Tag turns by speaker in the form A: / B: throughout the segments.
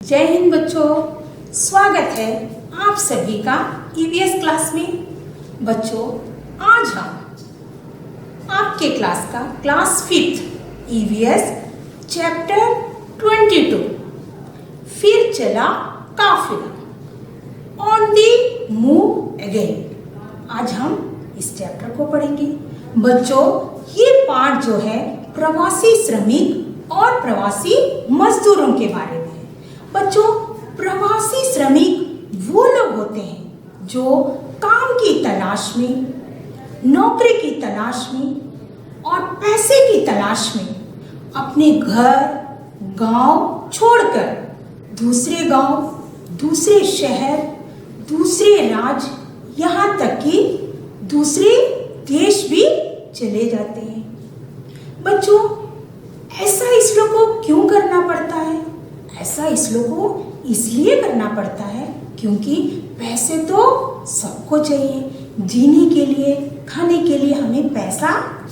A: जय हिंद बच्चों, स्वागत है आप सभी का ईवीएस क्लास में। बच्चों, आज हम आपके क्लास का क्लास 5 ईवीएस चैप्टर 22 फिर चला काफिला ऑन दी मूव अगेन। आज हम इस चैप्टर को पढ़ेंगे। बच्चों, ये पाठ जो है प्रवासी श्रमिक और प्रवासी मजदूरों के बारे में। बच्चों, प्रवासी श्रमिक वो लोग होते हैं जो काम की तलाश में, नौकरी की तलाश में और पैसे की तलाश में अपने घर, गांव छोड़कर दूसरे गांव, दूसरे शहर, दूसरे राज्य, यहाँ तक कि दूसरे देश भी चले जाते हैं। बच्चों, ऐसा इस लोग को क्यों करना पड़ता है? ऐसा इस लोग को इसलिए करना पड़ता है क्योंकि पैसे तो सबको चाहिए, जीने के लिए, खाने के लिए हमें पैसा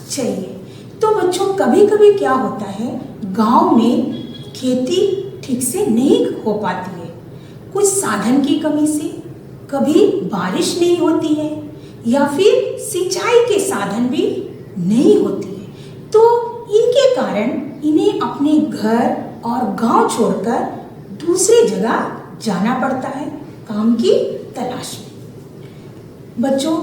A: चाहिए। तो बच्चों, कभी कभी क्या होता है, गांव में खेती ठीक से नहीं हो पाती है, कुछ साधन की कमी से, कभी बारिश नहीं होती है या फिर सिंचाई के साधन भी नहीं होती है। तो इनके कारण इन्हें अपने घर और गांव छोड़कर दूसरी जगह जाना पड़ता है काम की तलाश में। बच्चों,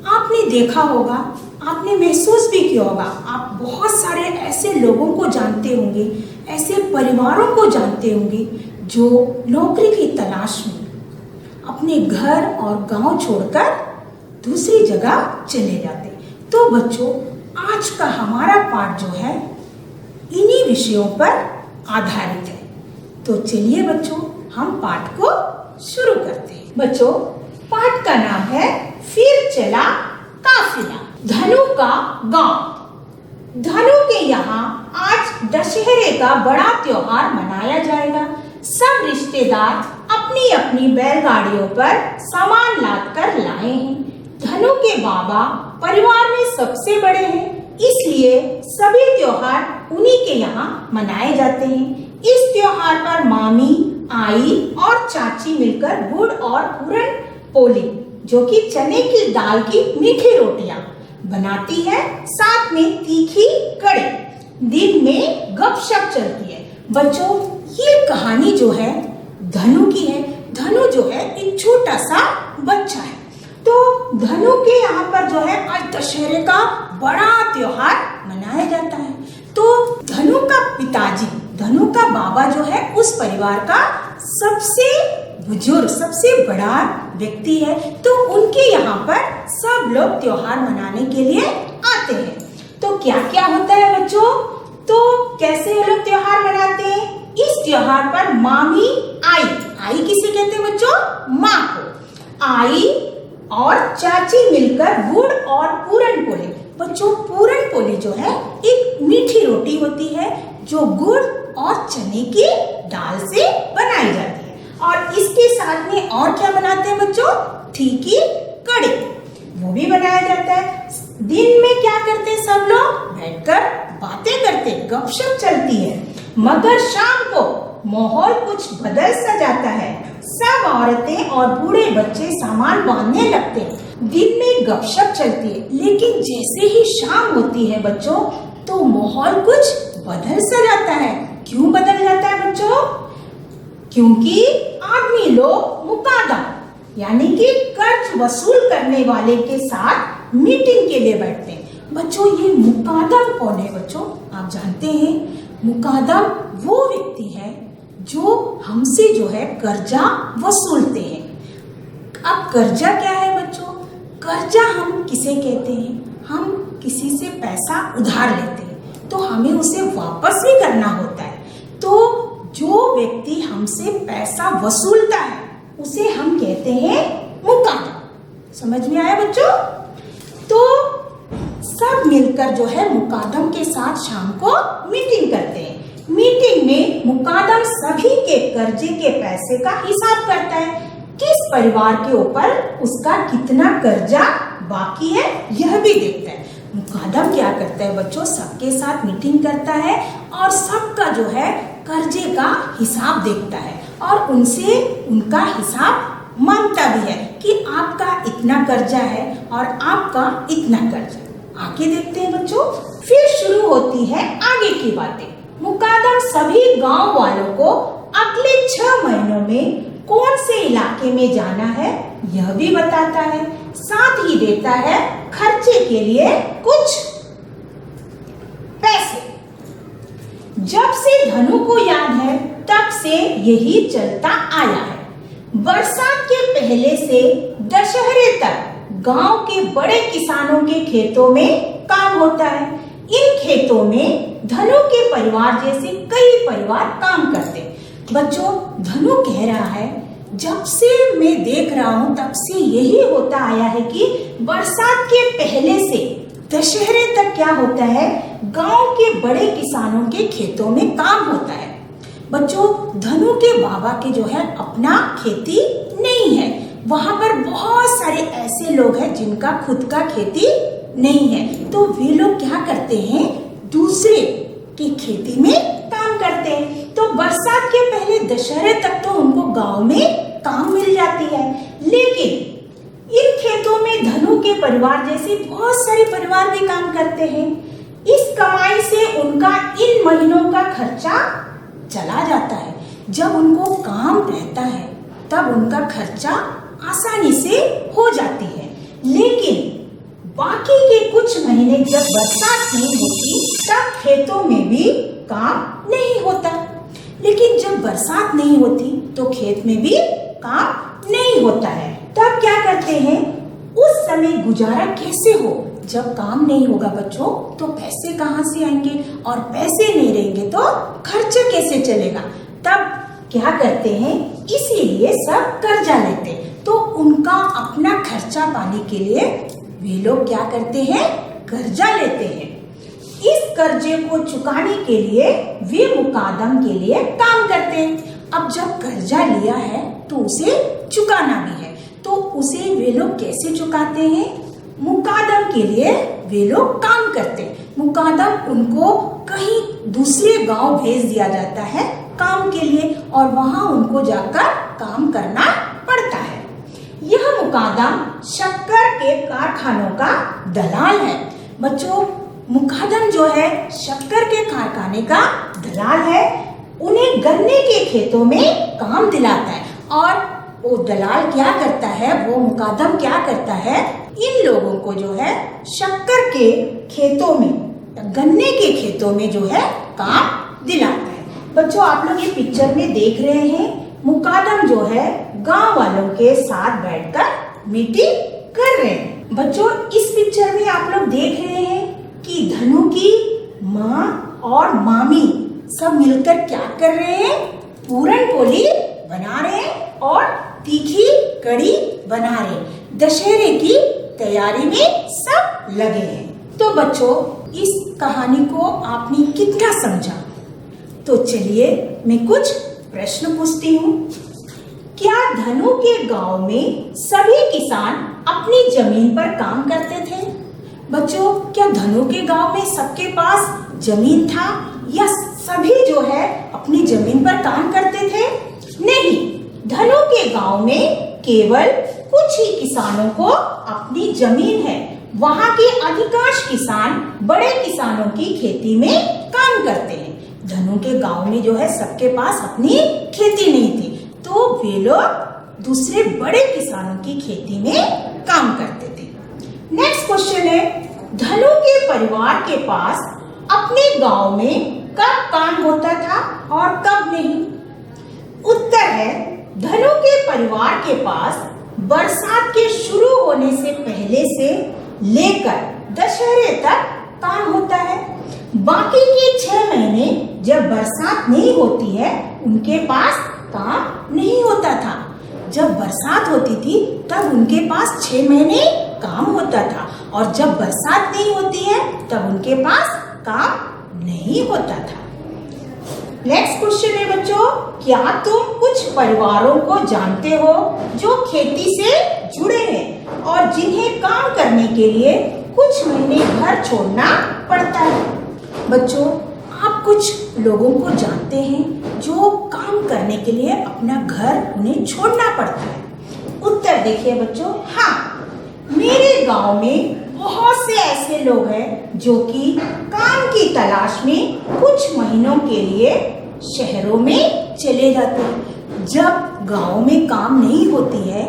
A: आपने देखा होगा, आपने महसूस भी किया होगा, आप बहुत सारे ऐसे लोगों को जानते होंगे, ऐसे परिवारों को जानते होंगे जो नौकरी की तलाश में अपने घर और गांव छोड़कर दूसरी जगह चले जाते। तो बच्चों, आज का हमारा पाठ जो है इन्हीं विषयों पर आधारित है। तो चलिए बच्चों, हम पाठ को शुरू करते हैं। बच्चों, पाठ का नाम है फिर चला काफिला। धनु का गांव। धनु के यहाँ आज दशहरे का बड़ा त्योहार मनाया जाएगा। सब रिश्तेदार अपनी अपनी बैलगाड़ियों पर सामान लादकर लाए हैं। धनु के बाबा परिवार में सबसे बड़े हैं, इसलिए सभी त्योहार उन्हीं के यहाँ मनाए जाते हैं। इस त्योहार पर मामी, आई और चाची मिलकर गुड़ और पूरन पोली, जो कि चने की दाल की मीठी रोटियां बनाती है, साथ में तीखी कड़ी। दिन में गपशप चलती है। बच्चों, ये कहानी जो है धनु की है। धनु जो है एक छोटा सा बच्चा है। तो धनु के यहाँ पर जो है आज दशहरे का बड़ा त्योहार मनाया जाता है। तो धनु का पिताजी, धनु का बाबा जो है उस परिवार का सबसे बुजुर्ग, सबसे बड़ा व्यक्ति है। तो उनके यहाँ पर सब लोग त्योहार मनाने के लिए आते हैं। तो क्या क्या होता है बच्चों? तो कैसे वो लोग त्योहार मनाते हैं? इस त्योहार पर मामी, आई किसे कहते हैं बच्चों? माँ को। आई और चाची मिलकर गुड़ और पूरन पोली। बच्चों, पूरन पोली जो है एक मीठी रोटी होती है जो गुड़ और चने की दाल से बनाई जाती है। और इसके साथ में और क्या बनाते हैं बच्चों? तीखी कड़ी, वो भी बनाया जाता है। दिन में क्या करते हैं सब लोग? बैठकर बातें करते, गपशप चलती है। मगर शाम को माहौल कुछ बदल सा जाता है। सब औरतें और बूढ़े बच्चे सामान बांधने लगते हैं। दिन में गपशप चलती है, लेकिन जैसे ही शाम होती है बच्चों, तो माहौल कुछ बदल सा जाता है। क्यों बदल जाता है बच्चों? क्योंकि आदमी लोग मुकादम यानी कि कर्ज वसूल करने वाले के साथ मीटिंग के लिए बैठते हैं। बच्चों, ये मुकादम कौन है बच्चों? आप जानते हैं, मुकादम वो व्यक्ति है जो हमसे जो है कर्जा वसूलते हैं। अब कर्जा क्या है बच्चों? कर्जा हम किसे कहते हैं? हम किसी से पैसा उधार लेते हैं तो हमें उसे वापस भी करना होता है। तो जो व्यक्ति हमसे पैसा वसूलता है उसे हम कहते हैं मुकादम। समझ में आया बच्चों? तो सब मिलकर जो है मुकादम के साथ शाम को मीटिंग करते हैं। मीटिंग में मुकादम सभी के कर्जे के पैसे का हिसाब करता है। किस परिवार के ऊपर उसका कितना कर्जा बाकी है यह भी देखता है। मुकादम क्या करता है बच्चों? सबके साथ मीटिंग करता है और सबका जो है कर्जे का हिसाब देखता है और उनसे उनका हिसाब मांगता भी है कि आपका इतना कर्जा है और आपका इतना कर्जा। आगे देखते हैं बच्चों। फिर शुरू होती है आगे की बातें। मुकादम सभी गांव वालों को अगले 6 महीनों में कौन से इलाके में जाना है यह भी बताता है, साथ ही देता है खर्चे के लिए कुछ पैसे। जब से धनु को याद है तब से यही चलता आया है। बरसात के पहले से दशहरे तक गांव के बड़े किसानों के खेतों में काम होता है। इन खेतों में धनु के परिवार जैसे कई परिवार काम करते हैं। बच्चों, धनु कह रहा है जब से मैं देख रहा हूं तब से यही होता आया है कि बरसात के पहले से दशहरे तक क्या होता है, गांव के बड़े किसानों के खेतों में काम होता है। बच्चों, धनु के बाबा के जो है अपना खेती नहीं है, वहां पर बहुत सारे ऐसे लोग हैं जिनका खुद का खेती नहीं है, तो वे लोग क्या करते हैं, दूसरे की खेती में काम करते हैं। तो बरसात के पहले दशहरे तक तो उनको गांव में काम मिल जाती है, लेकिन इन खेतों में धनु के परिवार जैसे बहुत सारे परिवार भी काम करते हैं। इस कमाई से उनका इन महीनों का खर्चा चला जाता है। जब उनको काम रहता है तब उनका खर्चा आसानी से हो जाती है, लेकिन बाकी के कुछ महीने जब बरसात नहीं होती तब खेतों में भी काम नहीं होता। लेकिन जब बरसात नहीं होती तो खेत में भी काम नहीं होता है। तब क्या करते हैं, उस समय गुजारा कैसे हो, जब काम नहीं होगा बच्चों तो पैसे कहाँ से आएंगे, और पैसे नहीं रहेंगे तो खर्चा कैसे चलेगा। तब क्या करते हैं, इसीलिए सब कर्जा लेते हैं। तो उनका अपना खर्चा पाने के लिए वे लोग क्या करते हैं, कर्जा लेते हैं। इस कर्जे को चुकाने के लिए वे मुकादम के लिए काम करते हैं। अब जब कर्जा लिया है तो उसे चुकाना भी है, तो उसे वे लोग कैसे चुकाते हैं, मुकादम के लिए वे लोग काम करते हैं। मुकादम उनको कहीं दूसरे गांव भेज दिया जाता है काम के लिए, और वहां उनको जाकर काम करना पड़ता है। यह मुकादम शक्कर के कारखानों का दलाल है। बच्चों, मुकादम जो है शक्कर के कारखाने का दलाल है। उन्हें गन्ने के खेतों में काम दिलाता है, और वो दलाल क्या करता है, वो मुकादम क्या करता है, इन लोगों को जो है शक्कर के खेतों में, गन्ने के खेतों में जो है काम दिलाता है। बच्चों, आप लोग ये पिक्चर में देख रहे हैं, मुकादम जो है गांव वालों के साथ बैठकर मीटिंग कर रहे हैं। बच्चों, इस पिक्चर में आप लोग देख रहे हैं कि धनु की माँ और मामी सब मिलकर क्या कर रहे हैं, पूरन पोली बना रहे हैं और तीखी कड़ी बना रहे हैं। दशहरे की तैयारी में सब लगे हैं। तो बच्चों, इस कहानी को आपने कितना समझा? तो चलिए मैं कुछ प्रश्न पूछती हूँ। क्या धनु के गांव में सभी किसान अपनी जमीन पर काम करते थे? बच्चों, क्या धनु के गांव में सबके पास जमीन था, या सभी जो है अपनी जमीन पर काम करते थे? नहीं, धनु के गांव में केवल कुछ ही किसानों को अपनी जमीन है। वहाँ के अधिकांश किसान बड़े किसानों की खेती में काम करते हैं। धनु के गांव में जो है सबके पास अपनी खेती नहीं थी, तो वे लोग दूसरे बड़े किसानों की खेती में काम करते थे। नेक्स्ट क्वेश्चन है, धनु के परिवार के पास अपने गांव में कब काम होता था और कब नहीं? उत्तर है, धनु के परिवार के पास बरसात के शुरू होने से पहले से लेकर दशहरे तक काम होता है। बाकी के 6 महीने जब बरसात नहीं होती है उनके पास काम नहीं होता था। जब बरसात होती थी तब उनके पास 6 महीने काम होता था, और जब बरसात नहीं होती है तब उनके पास काम नहीं होता था। नेक्स्ट क्वेश्चन है बच्चों, क्या तुम कुछ परिवारों को जानते हो जो खेती से जुड़े हैं और जिन्हें काम करने के लिए कुछ महीने घर छोड़ना पड़ता है? बच्चों, आप कुछ लोगों को जानते हैं जो काम करने के लिए अपना घर उन्हें छोड़ना पड़ता है? उत्तर देखिए बच्चों, हाँ, मेरे गांव में बहुत से ऐसे लोग हैं जो कि काम की तलाश में कुछ महीनों के लिए शहरों में चले जाते हैं। जब गांव में काम नहीं होती है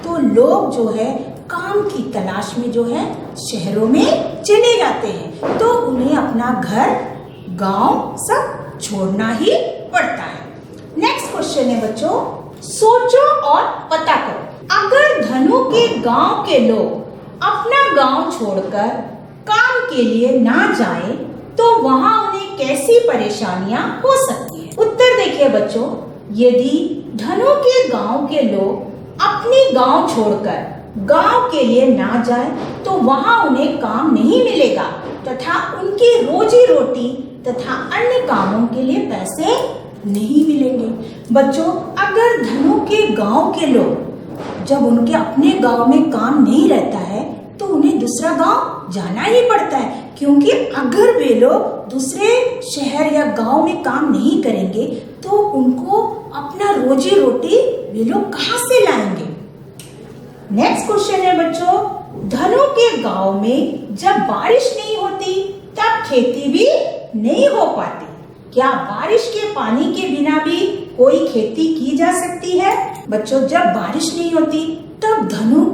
A: तो लोग जो है काम की तलाश में जो है शहरों में चले जाते हैं, तो उन्हें अपना घर गांव सब छोड़ना ही पड़ता है। नेक्स्ट क्वेश्चन है बच्चों, सोचो और पता करो, अगर धनु के गांव के लोग अपना गांव छोड़कर काम के लिए ना जाए तो वहां उन्हें कैसी परेशानियां हो सकती है? उत्तर देखिए बच्चों, यदि धनु के गांव के लोग अपने गांव छोड़कर गांव के लिए ना जाए तो वहां उन्हें काम नहीं मिलेगा तथा उनकी रोजी रोटी तथा अन्य कामों के लिए पैसे नहीं मिलेंगे। बच्चों, अगर धनु के गांव के लोग जब उनके अपने गांव में काम नहीं रहता है तो उन्हें दूसरा गांव जाना ही पड़ता है, क्योंकि अगर वे लोग दूसरे शहर या गांव में काम नहीं करेंगे तो उनको अपना रोजी रोटी वे लोग कहां से लाएंगे? नेक्स्ट क्वेश्चन है बच्चों, धनु के गांव में जब बारिश नहीं होती तब खेती भी नहीं हो पाती। क्या बारिश के पानी के बिना भी कोई खेती की जा सकती है? बच्चों, जब बारिश नहीं होती तब धनु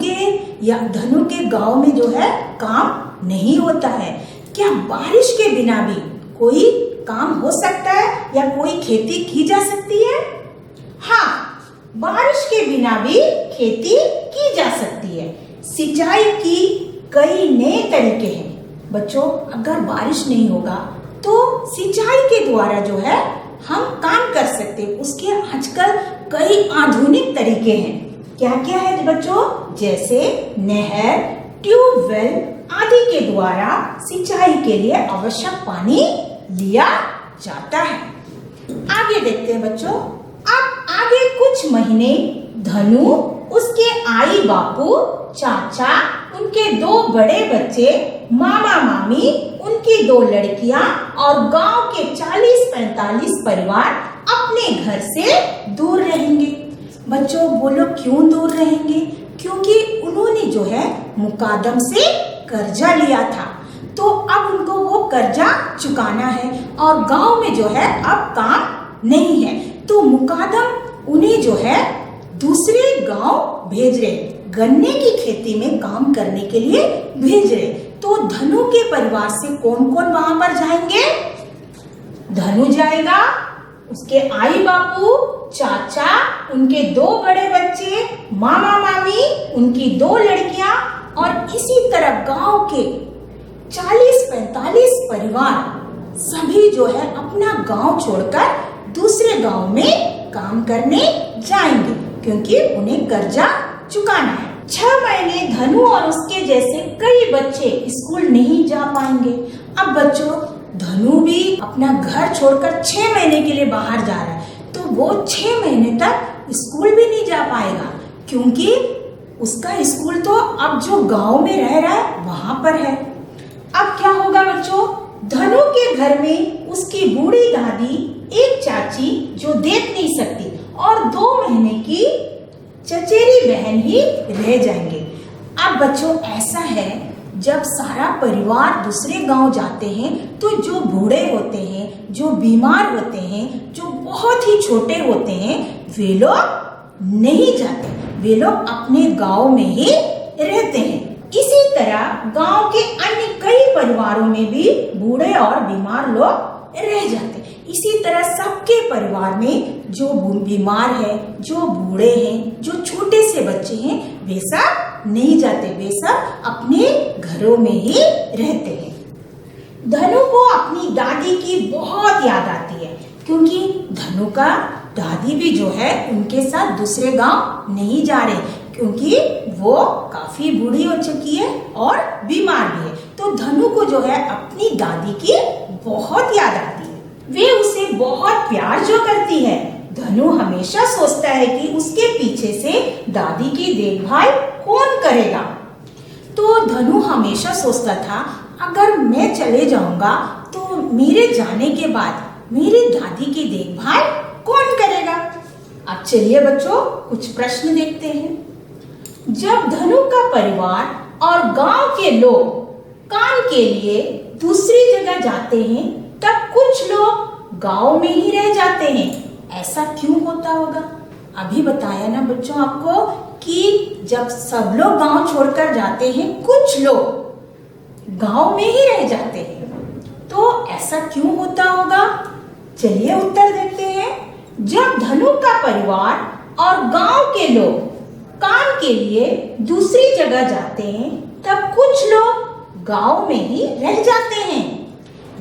A: के गांव में जो है काम नहीं होता है। क्या बारिश के बिना भी कोई काम हो सकता है या कोई खेती की जा सकती है? हाँ, बारिश के बिना भी खेती की जा सकती है। सिंचाई की कई नए तरीके हैं। बच्चों, अगर बारिश नहीं होगा तो सिंचाई के द्वारा जो है हम काम कर सकते हैं। उसके आजकल कई आधुनिक तरीके हैं। क्या क्या है बच्चों? जैसे नहर, ट्यूबवेल आदि के द्वारा सिंचाई के लिए आवश्यक पानी लिया जाता है। आगे देखते हैं बच्चों। अब आगे कुछ महीने धनु, उसके आई बापू, चाचा, उनके 2 बड़े बच्चे, मामा मामी, उनकी 2 लड़कियां और गांव के 40-45 परिवार अपने घर से दूर रहेंगे। बच्चों, बोलो क्यों दूर रहेंगे? क्योंकि उन्होंने जो है मुकादम से कर्जा लिया था, तो अब उनको वो कर्जा चुकाना है और गांव में जो है अब काम नहीं है, तो मुकादम उन्हें जो है दूसरे गांव भेज रहे, गन्ने की खेती में काम करने के लिए भेज रहे। तो धनु के परिवार से कौन कौन वहां पर जाएंगे? धनु जाएगा, उसके आई बापू, चाचा, उनके 2 बड़े बच्चे, मामा मामी, उनकी 2 लड़कियां और इसी तरह गांव के 40-45 परिवार सभी जो है अपना गांव छोड़कर दूसरे गांव में काम करने जाएंगे, क्योंकि उन्हें कर्जा चुकाना है। 6 महीने धनु और उसके जैसे कई बच्चे स्कूल नहीं जा पाएंगे। अब बच्चों, धनु भी अपना घर छोड़कर 6 महीने के लिए बाहर जा रहा है, तो वो 6 महीने तक स्कूल भी नहीं जा पाएगा, क्योंकि उसका स्कूल तो अब जो गांव में रह रहा है वहां पर है। अब क्या होगा बच्चों? धनु के घर में उसकी बूढ़ी दादी, एक चाची जो देख नहीं सकती और 2 महीने की चचेरी बहन ही रह जाएंगे। अब बच्चों, ऐसा है जब सारा परिवार दूसरे गांव जाते हैं तो जो बूढ़े होते हैं, जो बीमार होते हैं, जो बहुत ही छोटे होते हैं, वे लोग नहीं जाते, वे लोग अपने गांव में ही रहते हैं। इसी तरह गांव के अन्य कई परिवारों में भी बूढ़े और बीमार लोग रह जाते। इसी तरह सबके परिवार में जो बीमार है, जो बूढ़े हैं, जो छोटे से बच्चे हैं, वे सब नहीं जाते, वे सब अपने घरों में ही रहते हैं। धनु को अपनी दादी की बहुत याद आती है, क्योंकि धनु का दादी भी जो है उनके साथ दूसरे गांव नहीं जा रहे, क्योंकि वो काफी बूढ़ी हो चुकी है और बीमार भी है। तो धनु को जो है अपनी दादी की बहुत याद आती है। वे उसे बहुत प्यार जो करती है। धनु हमेशा सोचता है कि उसके पीछे से दादी की देखभाल कौन करेगा। तो धनु हमेशा सोचता था, अगर मैं चले जाऊंगा तो मेरे जाने के बाद मेरी दादी की देखभाल कौन करेगा? अब चलिए बच्चों कुछ प्रश्न देखते हैं। जब धनु का परिवार और गांव के लोग काम के लिए दूसरी जगह जाते हैं तब कुछ लोग गांव में ही रह जाते हैं। ऐसा क्यों होता होगा? अभी बताया ना बच्चों आपको कि जब सब लोग गांव छोड़कर जाते हैं, कुछ लोग गांव में ही रह जाते हैं, तो ऐसा क्यों होता होगा? चलिए उत्तर देखते हैं। जब धनु का परिवार और गांव के लोग काम के लिए दूसरी जगह जाते हैं तब कुछ लोग गांव में ही रह जाते हैं,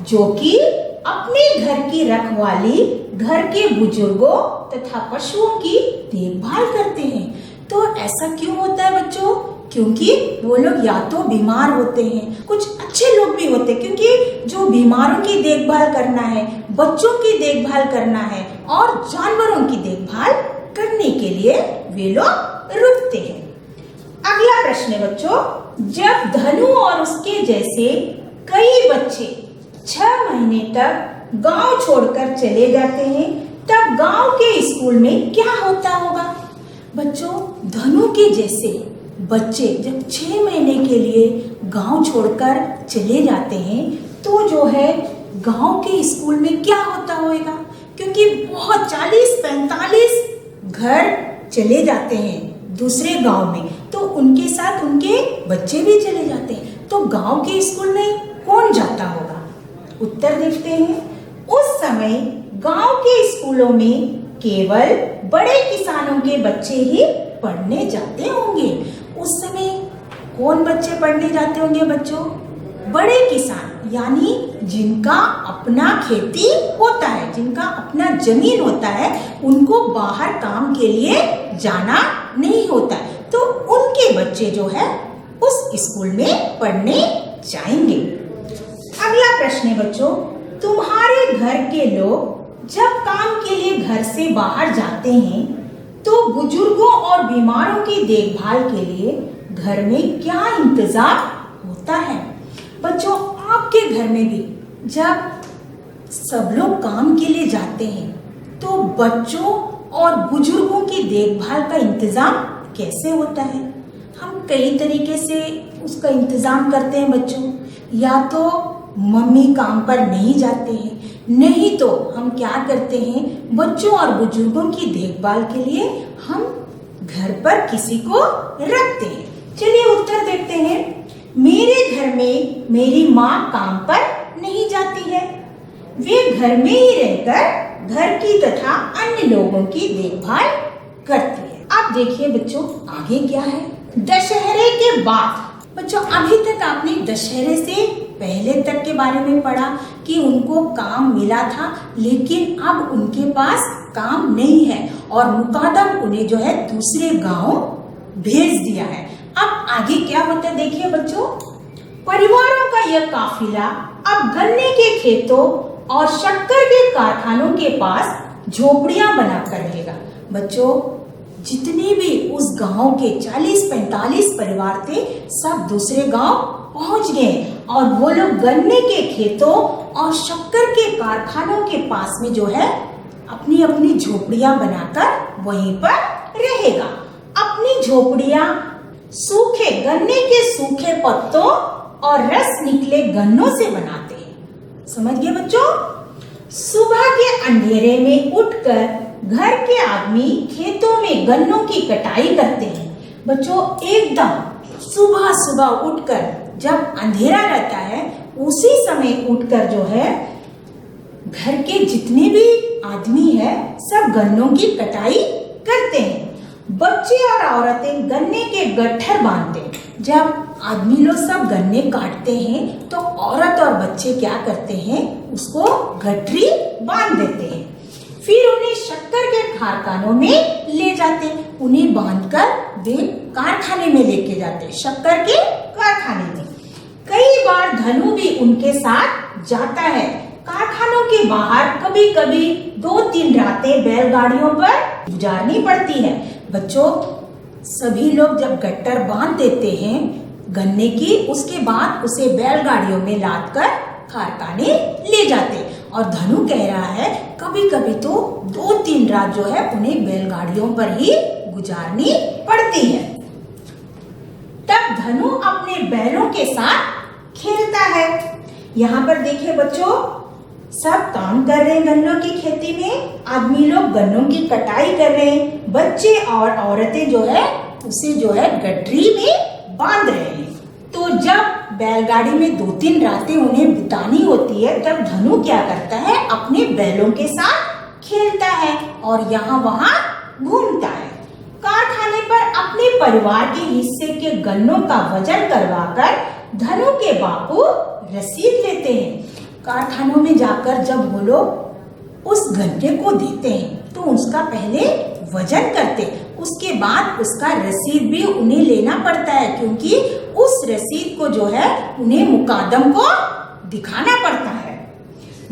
A: जो कि अपने घर की रखवाली, घर के बुजुर्गों तथा पशुओं की देखभाल करते हैं। तो ऐसा क्यों होता है बच्चों? क्योंकि वो लोग या तो बीमार होते हैं, कुछ अच्छे लोग भी होते हैं, क्योंकि जो बीमारों की देखभाल करना है, बच्चों की देखभाल करना है और जानवरों की देखभाल करने के लिए वे लोग रुकते हैं। अगला प्रश्न है बच्चों, जब धनु और उसके जैसे कई बच्चे 6 महीने तक गांव छोड़कर चले जाते हैं तब गांव के स्कूल में क्या होता होगा? बच्चों, धनु के जैसे बच्चे जब 6 महीने के लिए गांव छोड़कर चले जाते हैं तो जो है गांव के स्कूल में क्या होता होगा? क्योंकि बहुत 40-45 घर चले जाते हैं दूसरे गांव में, तो उनके साथ उनके बच्चे भी चले जाते हैं, तो गांव के स्कूल में कौन जाता होगा? उत्तर देखते हैं। उस समय गांव के स्कूलों में केवल बड़े किसानों के बच्चे ही पढ़ने जाते होंगे। उस समय कौन बच्चे पढ़ने जाते होंगे बच्चों? बड़े किसान, यानी जिनका अपना खेती होता है, जिनका अपना जमीन होता है, उनको बाहर काम के लिए जाना नहीं होता है, तो उनके बच्चे जो है उस स्कूल में पढ़ने जाएंगे। अगला प्रश्न है बच्चों, तुम्हारे घर के लोग जब काम के लिए घर से बाहर जाते हैं तो बुजुर्गों और बीमारों की देखभाल के लिए घर में क्या इंतजाम होता है? बच्चों, आपके घर में भी जब सब लोग काम के लिए जाते हैं तो बच्चों और बुजुर्गों की देखभाल का इंतजाम कैसे होता है? हम कई तरीके से उसका इंतजाम करते हैं बच्चों। या तो मम्मी काम पर नहीं जाते हैं, नहीं तो हम क्या करते हैं, बच्चों और बुजुर्गों की देखभाल के लिए हम घर पर किसी को रखते हैं। चलिए उत्तर देखते हैं। मेरे घर में मेरी माँ काम पर नहीं जाती है, वे घर में ही रहकर घर की तथा अन्य लोगों की देखभाल करती है। अब देखिए बच्चों आगे क्या है। दशहरे के बाद, बच्चों अभी तक आपने दशहरे से पहले तक के बारे में पढ़ा कि उनको काम मिला था, लेकिन अब उनके पास काम नहीं है और मुकादम उन्हें जो है दूसरे गांव भेज दिया है। अब आगे क्या होता है देखिए बच्चों। परिवारों का यह काफिला अब गन्ने के खेतों और शक्कर के कारखानों के पास झोपड़ियां बनाकर रहेगा। बच्चों, जितने भी उस गांव के 40-45 परिवार थे, सब दूसरे गांव पहुंच गए और वो लोग गन्ने के खेतों और शक्कर के कारखानों के पास में जो है अपनी अपनी झोपड़ियां बनाकर वहीं पर रहेगा। अपनी झोपड़ियां सूखे गन्ने के सूखे पत्तों और रस निकले गन्नों से बनाते हैं। समझ गए बच्चों? सुबह के अंधेरे में उठकर घर के आदमी खेतों में गन्नों की कटाई करते हैं। बच्चों, एकदम सुबह सुबह उठकर जब अंधेरा रहता है उसी समय उठकर जो है घर के जितने भी आदमी है सब गन्नों की कटाई करते हैं। बच्चे और औरतें गन्ने के गट्ठर बांधते हैं। जब आदमी लोग सब गन्ने काटते हैं तो औरत और बच्चे क्या करते हैं, उसको गठरी बांध देते हैं। फिर उन्हें शक्कर के कारखानों में ले जाते हैं। उन्हें बांधकर वे कारखाने में लेके जाते हैं, शक्कर के कारखाने में। कई बार धनु भी उनके साथ जाता है। कारखानों के बाहर कभी कभी 2-3 रातें बैलगाड़ियों पर गुजारनी पड़ती है। बच्चों, सभी लोग जब गट्टर बांध देते हैं गन्ने की, उसके बाद उसे बैलगाड़ियों में लादकर कारखाने ले जाते और धनु कह रहा है कभी कभी तो 2-3 रात जो है उन्हें बैलगाड़ियों पर ही गुजारनी पड़ती है। तब धनु अपने बैलों के साथ खेलता है। यहाँ पर देखिए बच्चों, सब काम कर रहे हैं गन्नों की खेती में। आदमी लोग गन्नों की कटाई कर रहे हैं। बच्चे और औरतें जो है उसे जो है गठरी में बांध रहे हैं। तो जब बैलगाड़ी में 2-3 रातें उन्हें बितानी होती है, तब धनु क्या करता है, अपने बैलों के साथ खेलता है और यहाँ वहाँ घूमता है। कारखाने पर अपने परिवार के हिस्से के गन्नों का वजन करवाकर धनु के बापू रसीद लेते हैं। कारखानों में जाकर जब वो लोग उस गन्ने को देते हैं तो उसका पहले वजन करते, उसके बाद उसका रसीद भी उन्हें लेना पड़ता है, क्योंकि उस रसीद को जो है उन्हें मुकादम को दिखाना पड़ता है।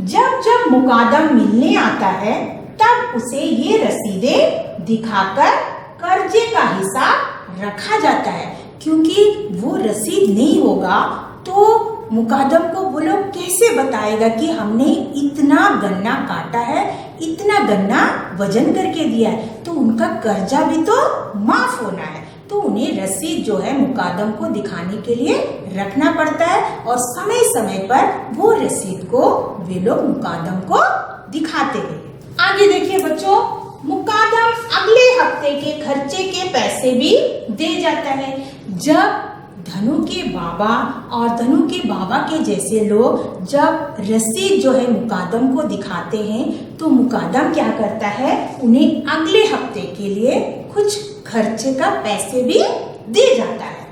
A: जब जब मुकादम मिलने आता है तब उसे ये रसीदें दिखाकर कर्जे का हिसाब रखा जाता है, क्योंकि वो रसीद नहीं होगा तो मुकादम को वो लोग कैसे बताएगा कि हमने इतना गन्ना काटा है, इतना गन्ना वजन करके दिया है, तो उनका कर्जा भी तो माफ होना है। तो उन्हें रसीद जो है मुकादम को दिखाने के लिए रखना पड़ता है और समय समय पर वो रसीद को वे लोग मुकादम को दिखाते हैं। आगे देखिए बच्चों, मुकादम अगले हफ्ते के खर्चे के पैसे भी दे जाता है। जब धनु के बाबा और धनु के बाबा के जैसे लोग जब रसीद जो है मुकादम को दिखाते हैं तो मुकादम क्या करता है, उन्हें अगले हफ्ते के लिए कुछ खर्चे का पैसे भी दे जाता है।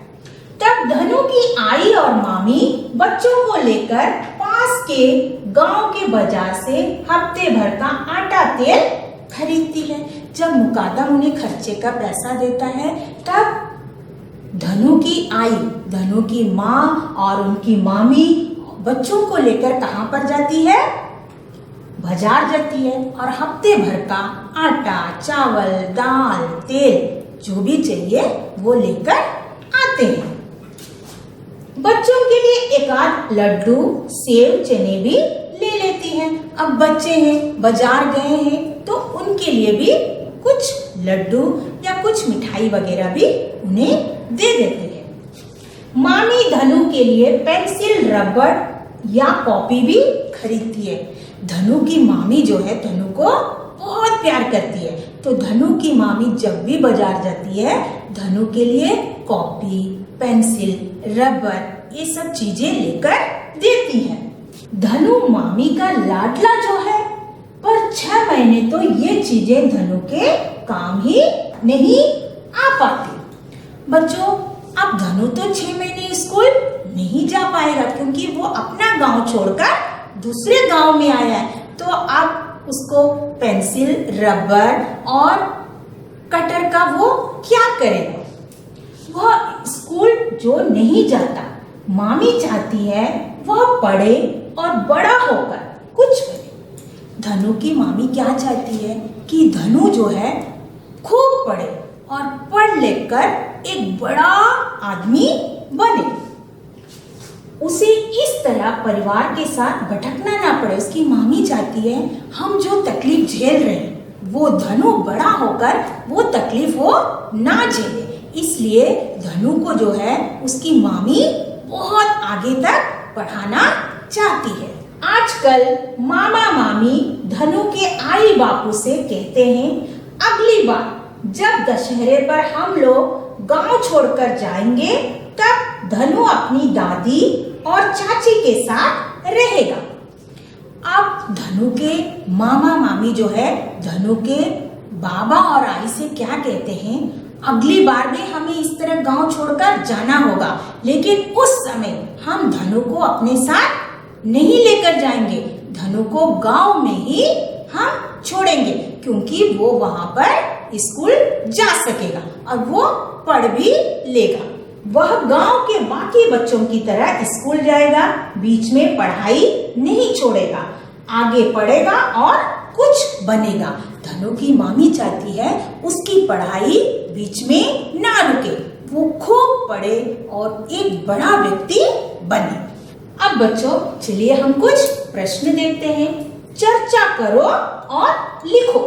A: तब धनु की आई और मामी बच्चों को लेकर पास के गांव के बाजार से हफ्ते भर का आटा तेल खरीदती है। जब मुकादम उन्हें खर्चे का पैसा देता है तब धनु की आई, धनु की माँ और उनकी मामी बच्चों को लेकर कहाँ पर जाती है, बाजार जाती है और हफ्ते भर का आटा, चावल, दाल, तेल जो भी चाहिए वो लेकर आते हैं। बच्चों के लिए एक आध लड्डू, सेव, चने भी ले लेती हैं। अब बच्चे हैं, बाजार गए हैं तो उनके लिए भी कुछ लड्डू या कुछ मिठाई वगैरह भी उन्हें दे देते हैं। मामी धनु के लिए पेंसिल, रबड़ या कॉपी भी खरीदती है। धनु की मामी जो है धनु को बहुत प्यार करती है, तो धनु की मामी जब भी बाजार जाती है धनु के लिए कॉपी, पेंसिल, रबड़ ये सब चीजें लेकर देती है। धनु मामी का लाडला जो है, पर 6 महीने तो ये चीजें धनु के काम ही नहीं आ पाती। बच्चों, अब धनु तो 6 महीने स्कूल नहीं जा पाएगा, क्योंकि वो अपना गांव छोड़कर दूसरे गांव में आया है। तो अब उसको पेंसिल, रबड़ और कटर का वो क्या करेगा? वह स्कूल जो नहीं जाता, मामी चाहती है वह पढ़े और बड़ा होकर कुछ करे। धनु की मामी क्या चाहती है कि धनु जो है खूब पढ़े और पढ़ लिख कर एक बड़ा आदमी बने, उसे इस तरह परिवार के साथ भटकना ना पड़े। उसकी मामी चाहती है हम जो तकलीफ झेल रहे हैं वो धनु बड़ा होकर वो तकलीफ वो ना झेले, इसलिए धनु को जो है उसकी मामी बहुत आगे तक पढ़ाना चाहती है। आजकल मामा मामी धनु के आई बापू से कहते हैं अगली बार जब दशहरे पर हम लोग गांव छोड़कर जाएंगे तब धनु अपनी दादी और चाची के साथ रहेगा। अब धनु के मामा मामी जो है धनु के बाबा और आई से क्या कहते हैं, अगली बार भी हमें इस तरह गांव छोड़कर जाना होगा, लेकिन उस समय हम धनु को अपने साथ नहीं लेकर जाएंगे, धनु को गांव में ही हम छोड़ेंगे, क्योंकि वो वहां पर स्कूल जा सकेगा और वो पढ़ भी लेगा। वह गांव के बाकी बच्चों की तरह स्कूल जाएगा, बीच में पढ़ाई नहीं छोड़ेगा, आगे पढ़ेगा और कुछ बनेगा। धनु की मामी चाहती है उसकी पढ़ाई बीच में ना रुके, वो खूब पढ़े और एक बड़ा व्यक्ति बने। अब बच्चों चलिए हम कुछ प्रश्न देखते हैं। चर्चा करो और लिखो।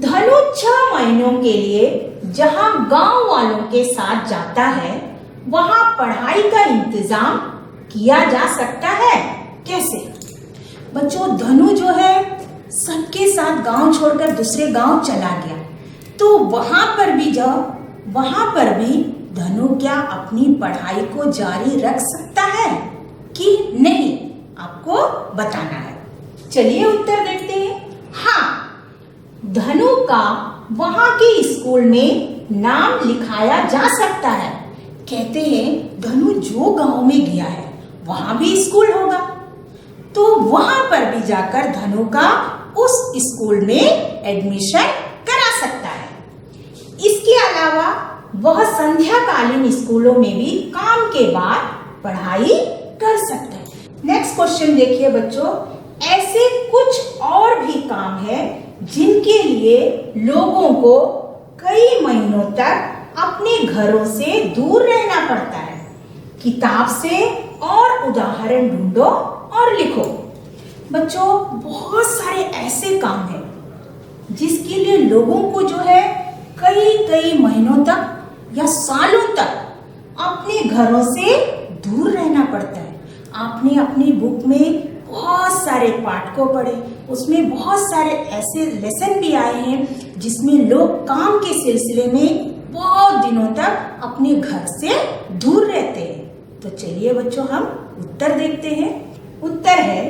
A: धनु 6 महीनों के लिए जहाँ गांव वालों के साथ जाता है, वहाँ पढ़ाई का इंतजाम किया जा सकता है। कैसे? बच्चों, धनु जो है सबके साथ गांव छोड़कर दूसरे गांव चला गया, तो वहां पर भी धनु क्या अपनी पढ़ाई को जारी रख सकता है कि नहीं, आपको बताना है। चलिए उत्तर देखते हैं। हाँ, धनु का वहां के स्कूल में नाम लिखाया जा सकता है। कहते हैं धनु जो गांव में गया है वहां भी स्कूल होगा, तो वहां पर भी जाकर धनु का उस स्कूल में एडमिशन करा सकता है। इसके अलावा वह संध्याकालीन स्कूलों में भी काम के बाद पढ़ाई कर सकता है। नेक्स्ट क्वेश्चन देखिए बच्चों, ऐसे कुछ और भी काम है जिनके लिए लोगों को कई महीनों तक अपने घरों से दूर रहना पड़ता है। किताब से और उदाहरण ढूंढो और लिखो। बच्चों, बहुत सारे ऐसे काम हैं जिसके लिए लोगों को जो है कई महीनों तक या सालों तक अपने घरों से दूर रहना पड़ता है। आपने अपनी बुक में बहुत सारे पाठ को पढ़े, उसमें बहुत सारे ऐसे लेसन भी आए हैं जिसमें लोग काम के सिलसिले में बहुत दिनों तक अपने घर से दूर रहते हैं। तो चलिए बच्चों, हम उत्तर देखते हैं। उत्तर है,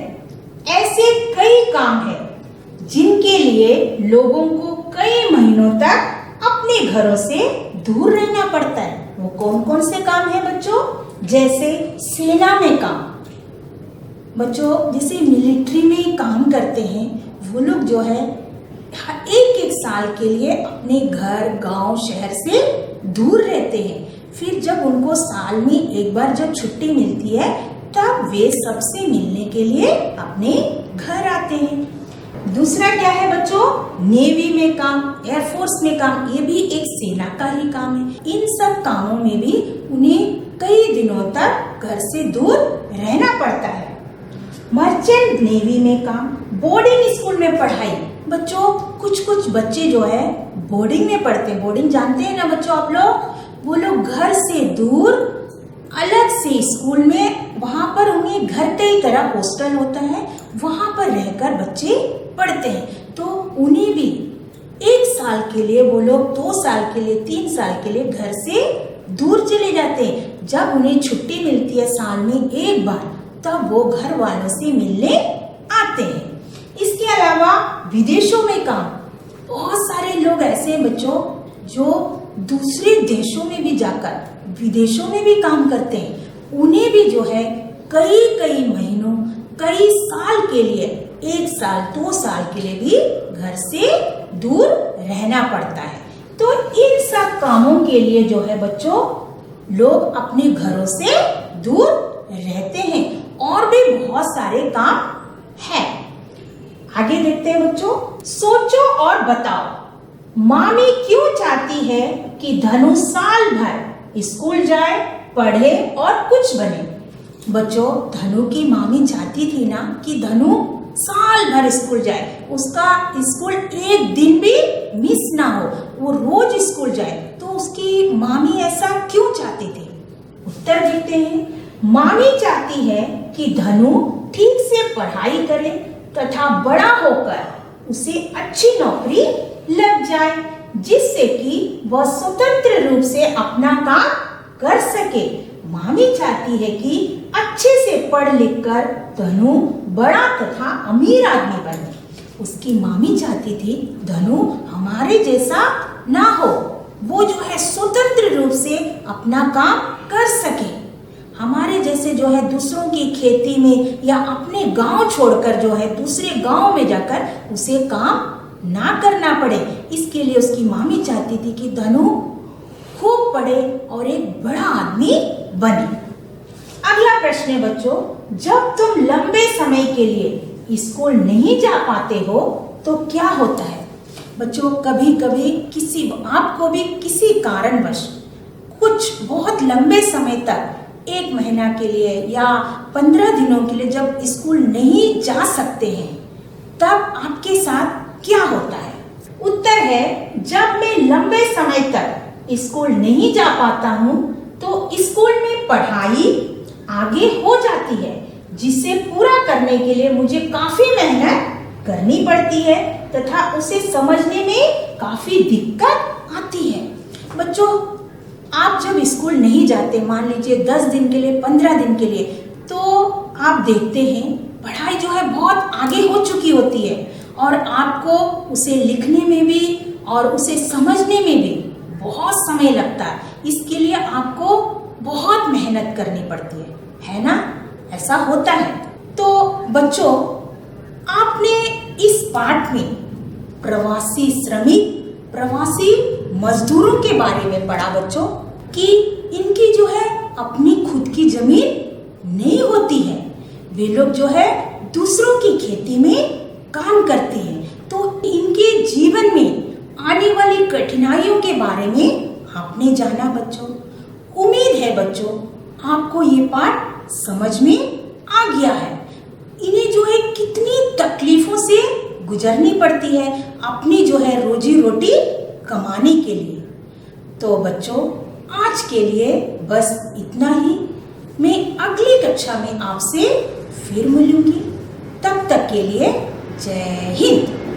A: ऐसे कई काम हैं जिनके लिए लोगों को कई महीनों तक अपने घरों से दूर रहना पड़ता है। वो कौन कौन से काम है बच्चों? जैसे सेना में काम। बच्चों, जैसे मिलिट्री में काम करते हैं वो लोग जो है एक साल के लिए अपने घर, गांव, शहर से दूर रहते हैं। फिर जब उनको साल में एक बार जब छुट्टी मिलती है तब वे सबसे मिलने के लिए अपने घर आते हैं। दूसरा क्या है बच्चों? नेवी में काम, एयरफोर्स में काम। ये भी एक सेना का ही काम है। इन सब कामों में भी उन्हें कई दिनों तक घर से दूर रहना पड़ता है। मर्चेंट नेवी में काम, बोर्डिंग स्कूल में पढ़ाई। बच्चों, कुछ बच्चे जो है बोर्डिंग में पढ़ते हैं। बोर्डिंग जानते हैं ना बच्चों आप लोग? वो लोग घर से दूर अलग से स्कूल में, वहां पर उन्हें घर की तरह हॉस्टल होता है, वहां पर रहकर बच्चे पढ़ते हैं। तो उन्हें भी 1 साल के लिए, वो लोग 2 साल के लिए, 3 साल के लिए घर से दूर चले जाते हैं। जब उन्हें छुट्टी मिलती है साल में एक बार, तब वो घर वालों से मिलने आते हैं। इसके अलावा विदेशों में काम, बहुत सारे लोग ऐसे हैं बच्चों जो दूसरे देशों में भी जाकर विदेशों में भी काम करते हैं। उन्हें भी जो है कई महीनों, कई साल के लिए, 1 साल, 2 साल के लिए भी घर से दूर रहना पड़ता है। तो इन सब कामों के लिए जो है बच्चों लोग अपने घरों से दूर रहते हैं। और भी बहुत सारे काम है। आगे देखते हैं बच्चों। सोचो और बताओ, मामी क्यों चाहती है कि धनु साल भर स्कूल जाए, पढ़े और कुछ बने? बच्चों, धनु की मामी चाहती थी ना कि धनु साल भर स्कूल जाए, उसका स्कूल एक दिन भी मिस ना हो, वो रोज स्कूल जाए। तो उसकी मामी ऐसा क्यों चाहती थी? उत्तर देखते हैं। मामी चाहती है कि धनु ठीक से पढ़ाई करे तथा बड़ा होकर उसे अच्छी नौकरी लग जाए, जिससे कि वह स्वतंत्र रूप से अपना काम कर सके। मामी चाहती है कि अच्छे से पढ़ लिख कर धनु बड़ा तथा अमीर आदमी बने। उसकी मामी चाहती थी धनु हमारे जैसा ना हो, वो जो है स्वतंत्र रूप से अपना काम कर सके। हमारे जैसे जो है दूसरों की खेती में या अपने गांव छोड़कर जो है दूसरे गांव में जाकर उसे काम ना करना पड़े। इसके लिए उसकी मामी चाहती थी कि धनु खूब पढ़े और एक बड़ा आदमी बने। अगला प्रश्न है बच्चों, जब तुम लंबे समय के लिए स्कूल नहीं जा पाते हो तो क्या होता है? बच्चों, कभी कभी आपको भी किसी कारणवश कुछ बहुत लंबे समय तक, 1 महीना के लिए या 15 दिनों के लिए जब स्कूल नहीं जा सकते हैं, तब आपके साथ क्या होता है? उत्तर है, जब मैं लंबे समय तक स्कूल नहीं जा पाता हूँ तो स्कूल में पढ़ाई आगे हो जाती है, जिसे पूरा करने के लिए मुझे काफी मेहनत करनी पड़ती है तथा उसे समझने में काफी दिक्कत आती है। बच्चों, आप जब स्कूल नहीं जाते, मान लीजिए 10 दिन के लिए, 15 दिन के लिए, तो आप देखते हैं पढ़ाई जो है बहुत आगे हो चुकी होती है और आपको उसे लिखने में भी और उसे समझने में भी बहुत समय लगता है। इसके लिए आपको बहुत मेहनत करनी पड़ती है ना? ऐसा होता है। तो बच्चों, आपने इस पाठ में प्रवासी श्रमिक, प्रवासी मजदूरों के बारे में पढ़ा बच्चों, कि इनकी जो है अपनी खुद की जमीन नहीं होती है। वे लोग जो है दूसरों की खेती में काम करते हैं। तो इनके जीवन में आने वाली कठिनाइयों के बारे में आपने जाना बच्चों। उम्मीद है बच्चों आपको ये पाठ समझ में आ गया है। इन्हें जो है कितनी तकलीफों से गुजरनी पड़ती है अपनी जो है रोजी रोटी कमाने के लिए। तो बच्चों, आज के लिए बस इतना ही। मैं अगली कक्षा में आपसे फिर मिलूंगी। तब तक के लिए जय हिंद।